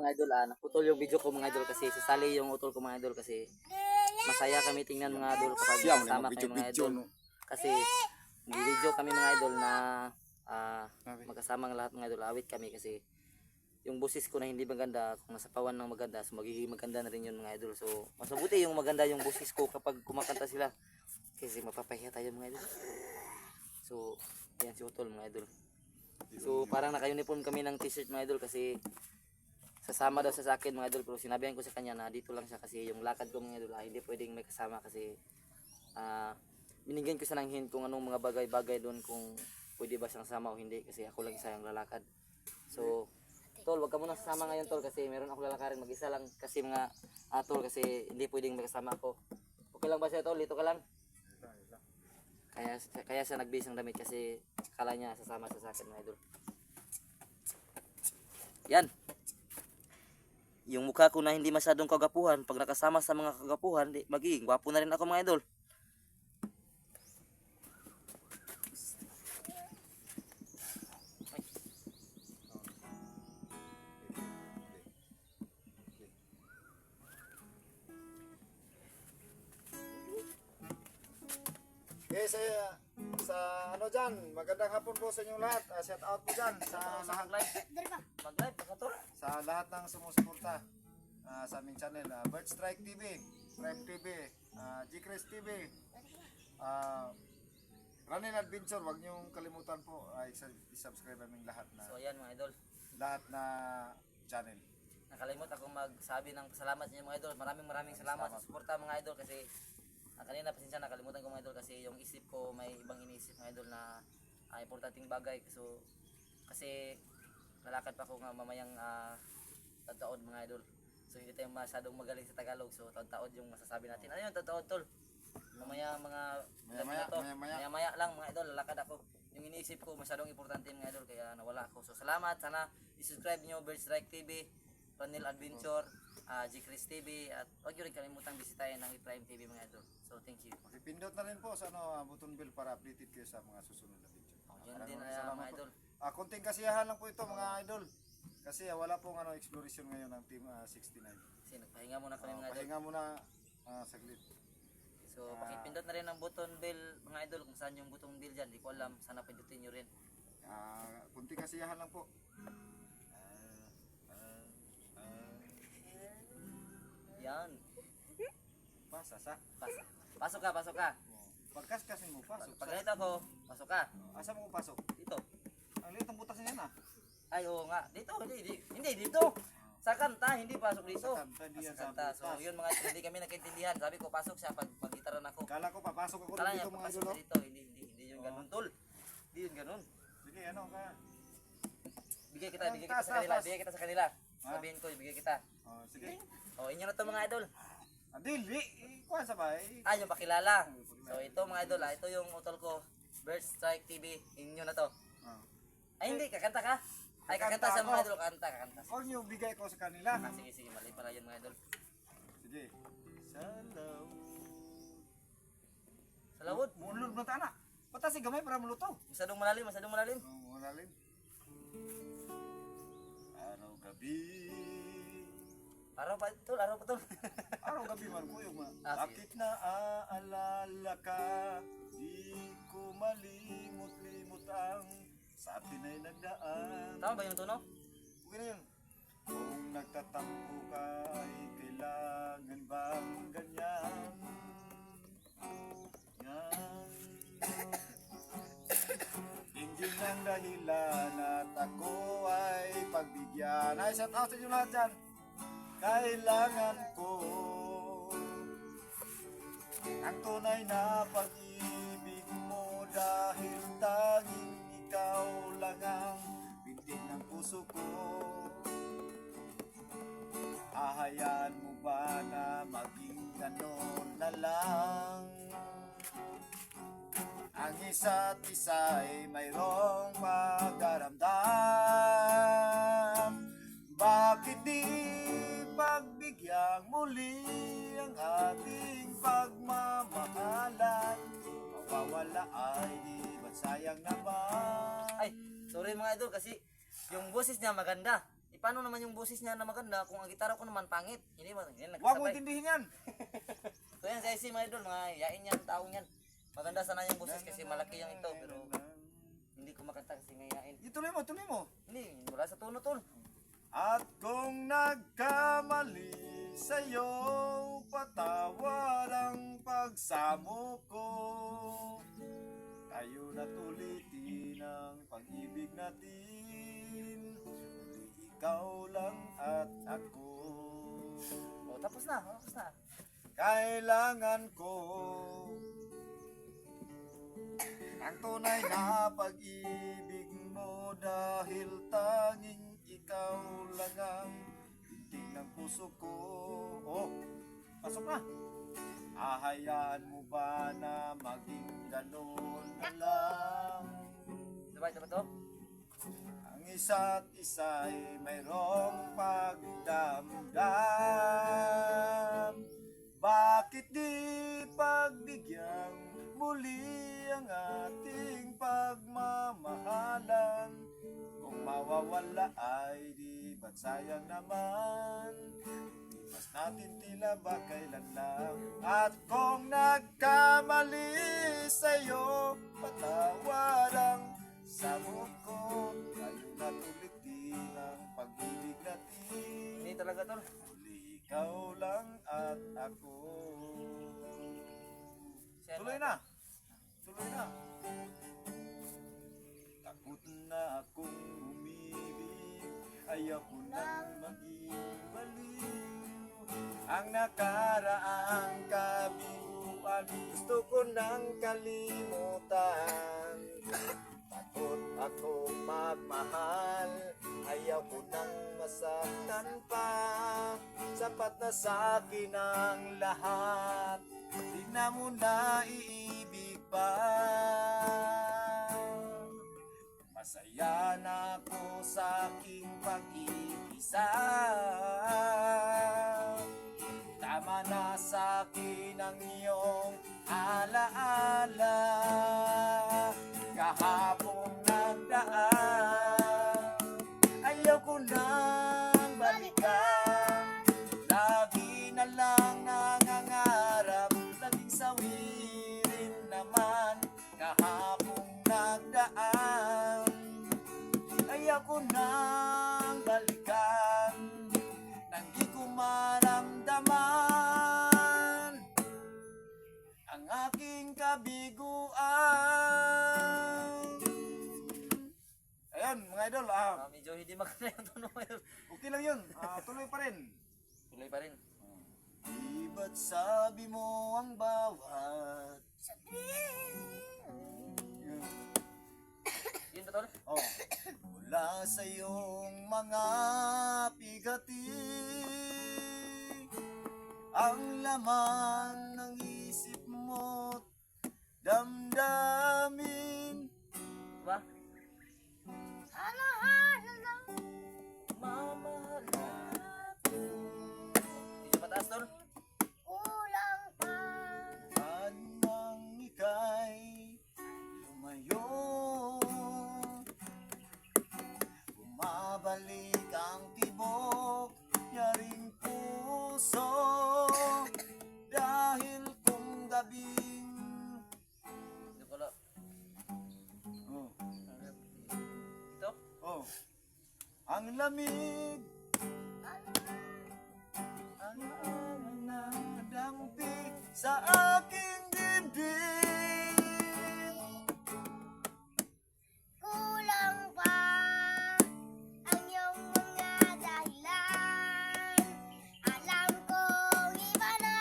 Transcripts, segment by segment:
Mga idol, naputol yung video ko mga idol kasi sasali yung utol ko mga idol kasi masaya kami tingnan mga idol kapag kasama kami mga idol. Kasi video kami mga idol na magkasamang lahat mga idol, awit kami kasi yung boses ko na hindi maganda, kung nasa pawan ng maganda, so magiging maganda na rin yun mga idol. So mas mabuti yung maganda yung boses ko kapag kumakanta sila kasi mapapahiya tayo mga idol. So yan si utol mga idol. So parang naka-uniform kami ng t-shirt mga idol kasi sasama daw sa akin mga idol, pero sinabihan ko sa kanya na dito lang siya kasi yung lakad ko mga idol hindi pwedeng may kasama kasi binigyan ko siya ng hint kung anong mga bagay-bagay doon kung pwede ba siyang sama o hindi kasi ako lang isa yung lalakad. So tol, wag ka muna sasama ngayon tol kasi meron ako lalakarin mag-isa lang kasi mga tol kasi hindi pwedeng may kasama ako. Okay lang ba siya tol? Dito ka lang? Kaya siya nagbihis ng damit kasi akala niya sasama siya sa akin mga idol. Yan. Yung mukha ko na hindi masyadong kagapuhan, pag nakasama sa mga kagapuhan, magiging gwapo na rin ako mga idol. Okay, sa ano dyan, magandang hapon po sa inyong lahat. Shout out po dyan sa lahat, Mag-live, tol. sa lahat ng sumusuporta sa aming channel. Bird Strike TV, Prime TV, G-Chris TV, Running Adventure. Huwag niyong kalimutan po i-subscribe aming lahat So ayan mga idol. na channel. Nakalimot ako magsabi ng pasalamat niyo mga idol. Maraming salamat sa suporta mga idol kasi kanina pasensya nakalimutan ko mga idol kasi yung isip ko may ibang iniisip mga idol na importanteng bagay. So kasi lalakad pa ako nga mamayang taon mga idol. So hindi tayo masyadong magaling sa Tagalog. So taon yung masasabi natin. Ano yun taon tol? Mamaya mga maya lang mga idol, lalakad ako. Yung iniisip ko masyadong importante mga idol kaya nawala ako. So salamat, sana i-subscribe niyo Bird Strike TV, Running Adventure, G-Chris TV at huwag nyo rin kalimutang bisitahin ng Prime TV mga idol. So thank you. Pindot na rin po sa button bell para updated kayo sa mga susunod na video. Yan din mga idol. Konting kasiyahan lang po ito mga idol. Kasi wala pong exploration ngayon ng Team 69. Kasi nagpahinga muna kami mga idol. Pahinga muna saglit. So pakipindot na rin ang button bell mga idol kung saan yung button bell dyan. Di ko alam, sana pindutin nyo rin. Konting kasiyahan lang po. Yan. Pasok Pasok ka. Pagkas-kasin mo, pasok. Pag ganito ako, pasok ka. Asa mo pasok? Dito. Ang liit ng butas niyan Ay oo nga. Dito, hindi dito. Sa kanta, hindi pasok dito. Sa kanta, hindi yan sa kanta. So butas. yun mga idol, hindi kami nagkaintindihan. Sabi ko pasok siya pag mag-gitaran ako. Kala ko papasok ako Kala dito niya mga papasok idol. ka dito. Hindi yun ganun tol. Hindi yun ganun. Sige, ano ka? Bigay kita sa kanila. Bigay kita sa kanila. Sabihin ko, bigay kita. Sige. Inyo na to mga idol. Dili, kuha sa bay. Yung pakilala. So ito mga idol, ito yung utol ko. Bird Strike TV. Inyo na to. Ay hindi, kakanta ka. Ay kakanta sa mga idol, kakanta. Huwag niyo bigay ko sa kanila. Sige, mali pala yun mga idol. Sige. Salaw. Sa lawod. Mulod mo tana. Pata si gamay para muluto. Masyadong malalim. Malalim. Araw gabi. Araw pa tol. Araw gabi man ko yung Sige. bakit naaalala ka? Di ko malimot-limot ang sa atin ay nagdaan. Tama ba yung tono? Okay na yun. Kung nagtatampo ka ay kailangan bang ganyan? Yan. Hindi ng dahilan at ako ay pagbigyan. Ay, shout out sa inyo lahat dyan. Kailangan ko ang tunay na pag-ibig mo dahil tanging ikaw lang ang binti ng puso ko. Hahayaan mo ba na maging ganon na lang? Ang isa't isa ay mayroong pagdaramdam. Bakit di pagbigyan muli ang ating pagmamahalan? Mawawala ay di ba't sayang naman? Ay, sorry mga idol kasi yung boses niya maganda. paano naman yung boses niya na maganda kung ang gitara ko naman pangit? Hindi ba? Yan, Huwag mo nagkasabay. intindihin yan. So yan, sa IC mga idol, mga yain yan, taong yan. Maganda sana yung boses kasi malaki yung ito, pero hindi ko makanta kasi may yain. Ituloy mo, tuloy mo. Hindi, wala sa tono tol. At kung nagkamali sa'yo, patawad ang pagsamo ko. Tayo na't ulitin ang pag-ibig natin. Kundi ikaw lang at ako. O, tapos na, tapos na. Kailangan ko ang tunay na pag-ibig mo dahil tanging ikaw lang ang tindig ng puso ko. Oh, pasok na. Ahayaan mo ba na maging ganun na lang? Sabay, sabay to. Ang isa't isa'y mayroong pagdamdam. Bakit di pagbigyan muli ang ating pagmamahalan? Kung mawawala ay di ba't sayang naman? Ipas natin tila ba kailan lang? At kung nagkamali sa'yo, patawad ang sabog ko. Tayo na't ulitin ang pag-ibig natin. Hindi talaga tol. Muli ikaw lang at ako. Siya Tuloy na. Tuloy na. Takot na akong umibig. Ayaw ko nang maging baliw. Ang nakaraang kabiguan, gusto ko nang kalimutan. Takot akong magmahal. Ayaw ko nang masaktan pa. Sapat na sa akin ang lahat. Di na mo na iibig pa. Masaya na ako sa aking pag-iisa. Tama na sa akin ang iyong alaala. Kahapon nagdaan, ayaw ko nang balikan. Lagi na lang nangangarap, laging sawirin naman. Kahapon nagdaan, ayaw ko nang balikan. Nang di ko maramdaman ang aking kabiguan. Ayan mga idol, Medyo hindi maganda yung tono idol. okay lang yun. Tuloy pa rin. Tuloy pa rin. Di ba't sabi mo ang bawat yun. Yun ba tol? Oh. Mula sa iyong mga pigati, ang laman ng isip mo't damdamin. Diba? Mamahal natin. Hindi siya mataas tol? Anang ika'y lumayo, bumabalik ang tibok, yaring puso. Dahil kung gabing Hindi ko lang. Ito? oh, ang lamig, ang alang ng dampi sa aking dibdib. Kulang pa ang iyong mga dahilan. Alam kong iba na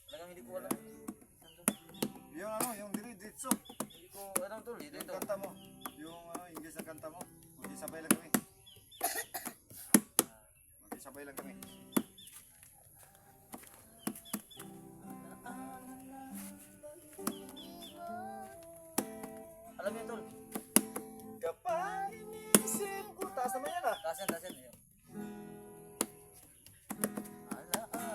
Talagang hindi ko alam. Yung yung diretso. Hindi ko alam tol. Dito Yung ito. kanta mo, yung English na kanta mo, mag-isabay lang kami. Mag-isabay lang kami. Alam mo yun tol? Kapag inisip ko, taas naman yan Taas yan, taas yan. Ayun. Alaala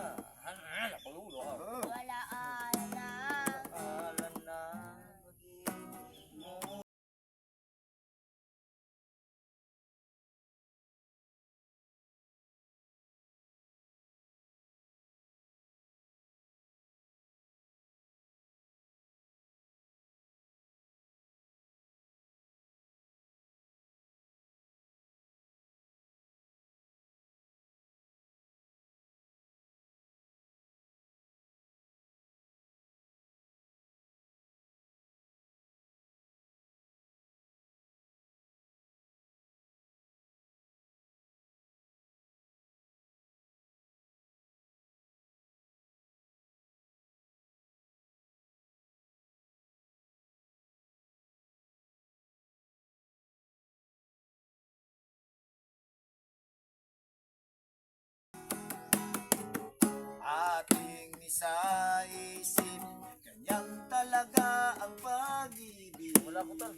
ating isaisip. Ganyan talaga ang pag-ibig. Wala ko tol.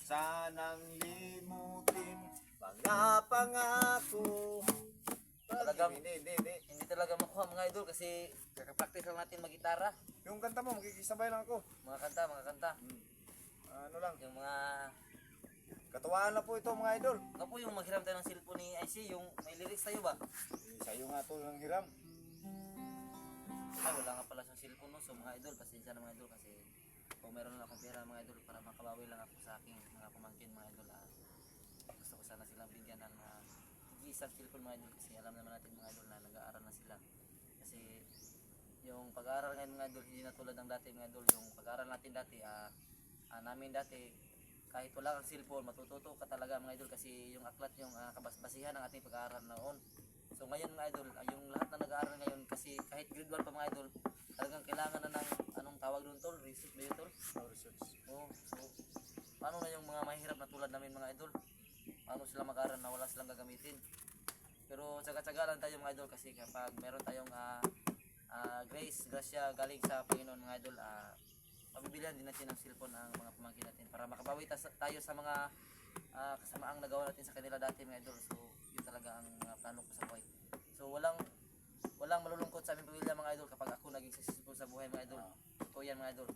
Sanang limutin mga pangako. Talagang- Hindi. Hindi talaga makuha mga idol kasi kakapractice lang natin mag-gitara. Yung kanta mo, magkikisabay lang ako. Mga kanta. Ano lang, Yung mga katuwaan na po ito mga idol. ano po yung maghiram tayo ng cellphone ni IC, yung may lyrics tayo ba? Sa'yo nga to ng hiram. Ay, wala nga pala siyang cellphone no. So mga idol, pasensya na mga idol kasi kung meron lang akong pera mga idol para makabawi lang ako sa aking mga pamangkin mga idol. Gusto ko sana silang bigyan ng isang cellphone mga idol kasi alam naman natin mga idol na nag-aaral na sila. Kasi yung pag-aaral ngayon mga idol hindi na tulad ng dati mga idol. Yung pag-aaral natin dati, namin dati kahit wala kang cellphone matututo ka talaga mga idol kasi yung aklat yung kabasbasihan ng ating pag-aaral noon. So ngayon mga idol, yung lahat na nag-aaral ngayon kasi kahit grade 1 pa mga idol, talagang kailangan na ng anong tawag doon tol, research ba yun tol? Oh, so paano na yung mga mahirap na tulad namin mga idol? Paano sila mag-aaral na wala silang gagamitin? Pero tsaga-tsaga lang tayo mga idol kasi kapag meron tayong grasya galing sa Panginoon mga idol, pabibilihan din natin ng cellphone ang mga pamangkin natin para makabawi tayo sa mga kasamaang nagawa natin sa kanila dati mga idol. So yun talaga ang mga plano ko sa buhay. So walang malulungkot sa aming pamilya mga idol kapag ako naging successful sa buhay mga idol. So yan mga idol,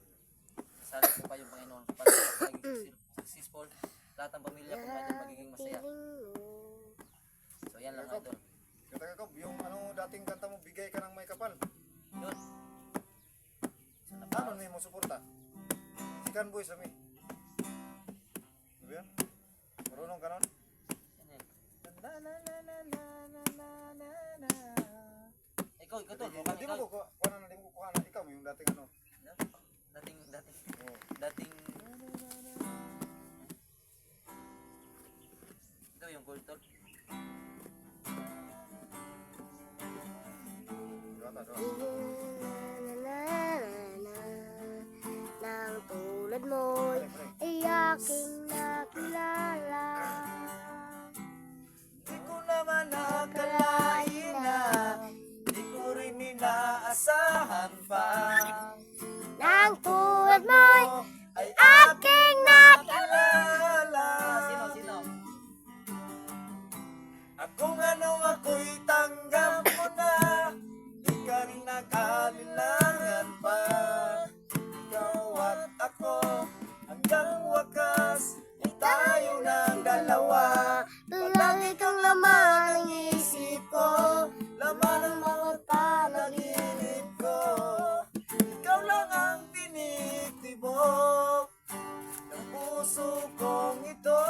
sasali ko pa yung Panginoon kapag ako naging successful, lahat ng pamilya ko mga idol magiging masaya. So yan lang mga idol. Kata ko, yung dating kanta mo, bigay ka ng may kapal. Yun. Ano mo suporta? Sikan boy sa mi. Diba yan? Marunong ka nun? Yan yan. Ikaw tol, mukhang Hindi ikaw. mo kukuha na, hindi mo kukuha na. Ikaw yung dating ano. Dating ito yung gold tol. Diba? Nang tulad mo'y ay aking nakilala. Di ko naman nakalain na, di ko rin inaasahan pa. Nang tulad mo'y Ay aking nakilala. Sino? At kung ano ako'y tanggap mo na, di ka rin nag-alilangan pa. Ikaw at ako, hanggang wakas, ay tayo ng dalawa. Lagi kang laman ng isip ko, Laman ng mga panaginip ko, ikaw lang ang tinitibok ng puso kong ito.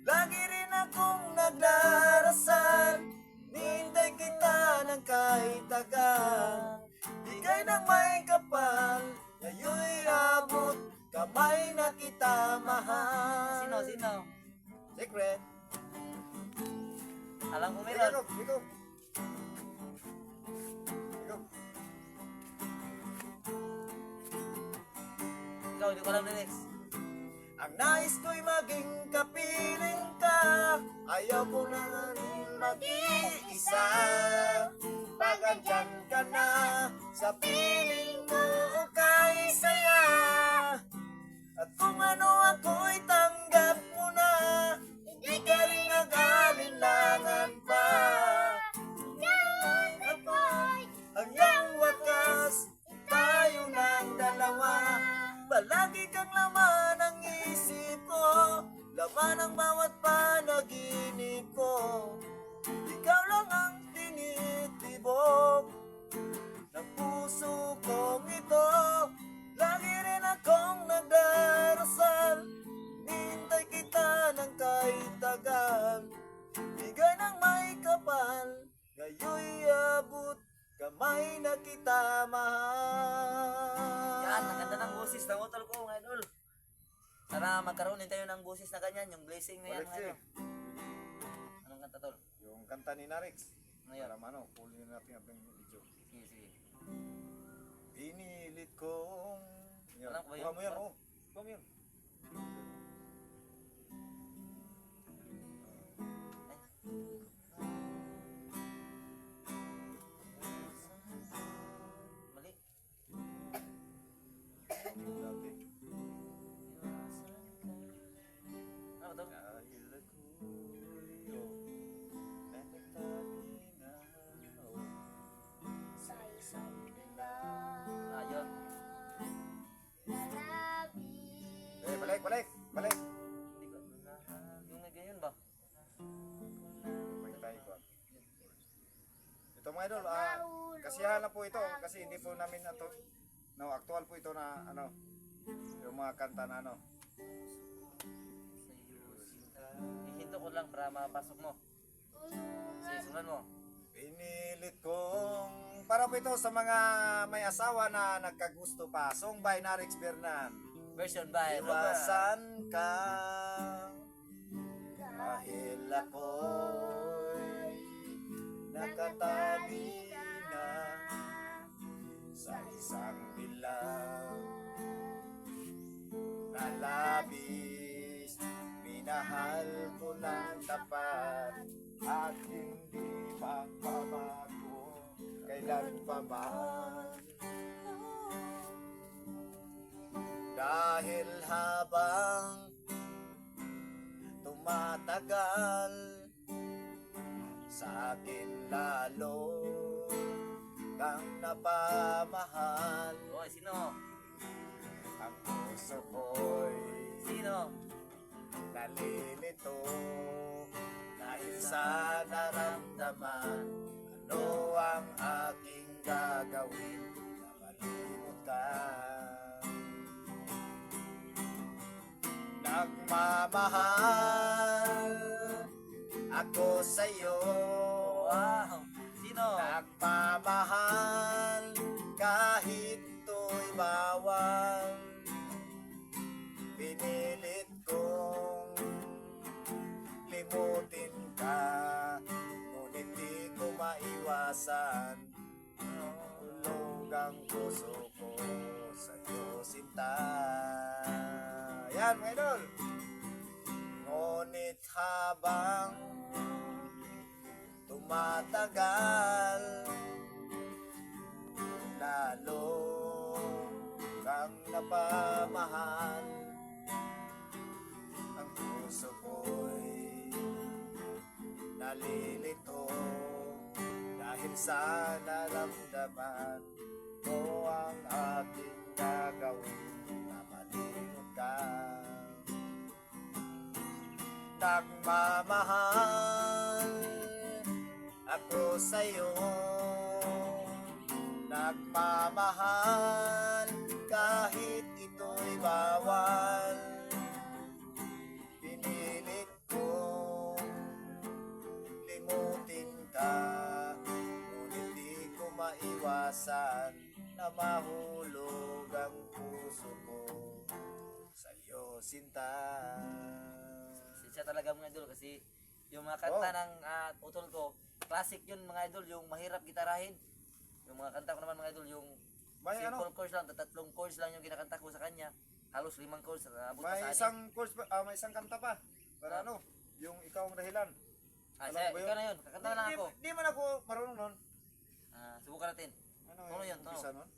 Lagi rin akong nagdarasal, nihintay kita ng kahit tagal. Bigay ng may kapal, ngayon'y abot, kamay na kita mahal. Sino? Secret. Alam mo Ikaw, meron. ikaw. Ikaw, hindi ko alam lyrics. Ang nais ko'y maging kapiling ka, ayaw ko na rin mag-iisa. Pag andyan ka na, sa piling mo kay saya. At kung ano ako'y tanggap mo na, hindi ka rin nag-alinlangan pa. Hanggang wakas, tayo ng dalawa. Palagi kang laman ng isip ko, laman ng bawat panaginip ko. Ikaw lang ang tinitibok ng puso kong ito. Lagi rin akong nagdarasal, nintay kita ng kahit tagal. Bigay ng may kapal, ngayon'y abot, kamay na kita mahal. Yan, ang ganda ng boses ng utol ko mga idol. Sana magkaroon din tayo ng boses na ganyan, yung blessing na yan mga idol. Anong kanta tol? Yung kanta ni Narix. Ano yun? Para pulin natin ating video. Sige. Pinilit kong... Yan. Alam ko ba yun? Kuha mo yan, oh. Kuha mo yan. kasiyahan lang po ito kasi hindi po namin ato, no, actual po ito na ano, yung mga kanta na ano. Ihinto ko lang para mapasok mo. Sige, sundan mo. Pinilit kong para po ito sa mga may asawa na nagkagusto pa. Song by Narix Bernan. Version by Robert. Iwasan ka dahil ako'y nakatali na sa isang bilang na labis. Minahal ko ng tapat at hindi magbabago kailan pa man. Dahil habang tumatagal sa akin lalo kang napamahal. Hoy, sino? Ang puso ko'y Sino? nalilito dahil sa naramdaman. Ano ang aking gagawin na malimot ka? Nagmamahal ako sa'yo. Wow! Sino? Nagmamahal kahit ito'y bawal. Pinilit kong limutin ka, ngunit di ko maiwasan. Hulog ang puso ko sa'yo, sinta. Yan, mga idol. Ngunit habang tumatagal, lalo kang napamahal. Ang puso ko'y nalilito dahil sa naramdaman ko ang aking gagawin na malimot ka. Nagmamahal ako sa'yo, nagmamahal kahit ito'y bawal. Pinilit kong limutin ka, ngunit di ko maiwasan na mahulog ang puso ko sa'yo, sinta. Siya talaga mga idol kasi yung mga kanta ng utol ko, classic yun mga idol, yung mahirap gitarahin. Yung mga kanta ko naman mga idol, yung May simple chords lang, tatlong chords lang yung kinakanta ko sa kanya. Halos 5 chords, abot pa May sa anim. isang course pa, may isang kanta pa. Para ano, yung ikaw ang dahilan. Siya, alam mo ba ikaw na yun, kakanta na lang ako. Di man ako marunong nun. Subukan natin. Ano Tono yun, tono. umpisa nun?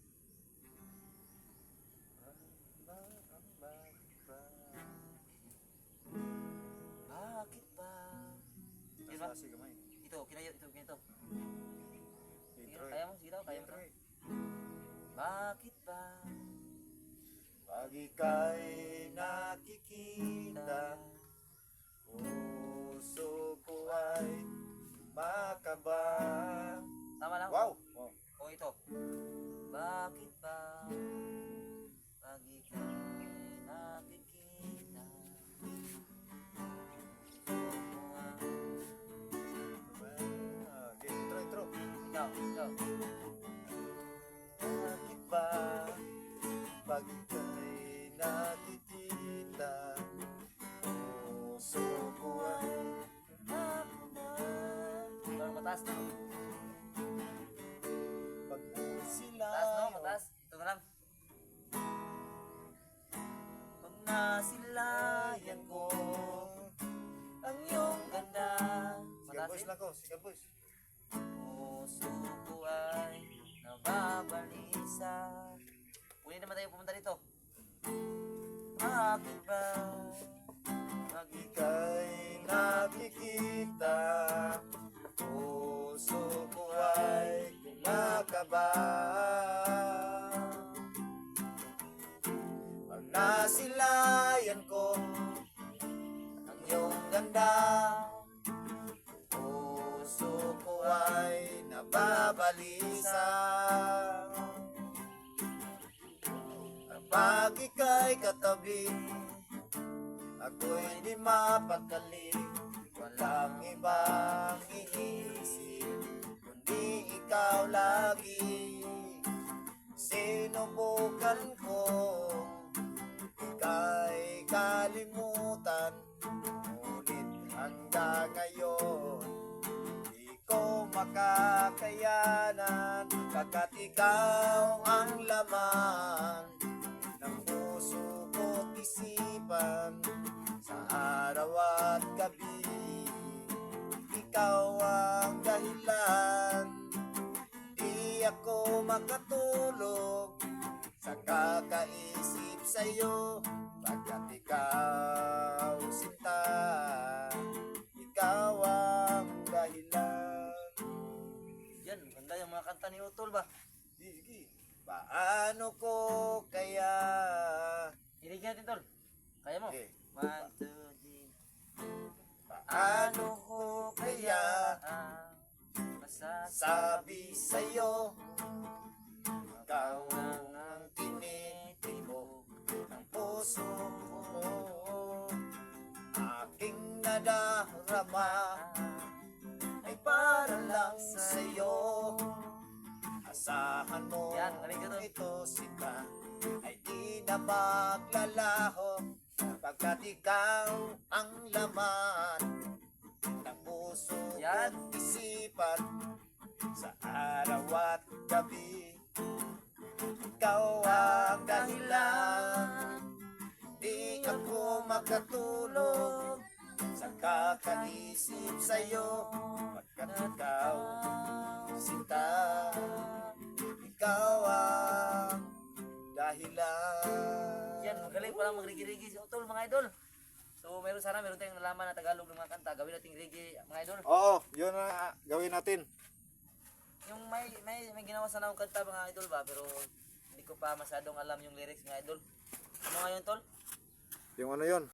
Bakit ba? Yun ba? Nasa gamay. Ito, kinayo, ito, ganito. Intro eh. Kaya mo, sige daw, kaya mo. Intro eh. Bakit ba? Pag ika'y nakikita, puso ko ay makaba. Tama lang? Wow! Wow. O ito. Bakit ba? Pag ika'y nakikita, Okay, intro. ikaw. Bakit ba pag ika'y nakikita, puso ko ay Parang mataas na. pag sila Mataas no, mataas. Ito na lang. Pag nasilayan ko ang iyong ganda. Sigan Mataas boys yun. lang ko, sigan boys. Puso ko ay nababalisa. Pwede naman tayo pumunta dito. Bakit ba? Pag Ika'y nakikita, puso ko ay kumakaba. Pag nasilayan ko ang iyong ganda, puso ko ay nababalisa. Pag ika'y katabi, ako'y di mapakali. Walang ibang iniisip, kundi ikaw lagi. Sinubukan ko, ika'y kalimutan. Ngunit hanggang ngayon, di ko makakayanan. Pagkat ikaw ang laman ng puso ko't isipan. Sa araw at gabi, ikaw ang dahilan. Di ako makatulog sa kakaisip sa'yo. Pagkat ikaw sinta, ikaw ang dahilan. Yan, ganda yung mga kanta ni Utol ba? Sige, paano ko kaya? Hilig natin, Tol. Kaya mo? Okay. 1, 2, 3. Paano ko kaya Masasabi sabi sa'yo? Ikaw ang tinitibok ng puso ko. Aking nadarama ay para lang sa'yo. Asahan mo Yan, galing ka, Tol. ito sika ay di na maglalaho. Pagkat ikaw ang laman ng puso Yan. at isipan. Sa araw at gabi, ikaw ang dahilan. Di ako makatulog sa kakaisip sa'yo. Pagkat ikaw sinta, ikaw ang dahilan. Yan, magaling pala magrigi-rigi si Utol, mga idol. So, meron tayong nalaman na Tagalog ng mga kanta. Gawin nating reggae, mga idol. Oo, yun na gawin natin. Yung may ginawa sana akong kanta, mga idol ba? Pero hindi ko pa masyadong alam yung lyrics, mga idol. Ano ngayon, Tol? Yung ano yun?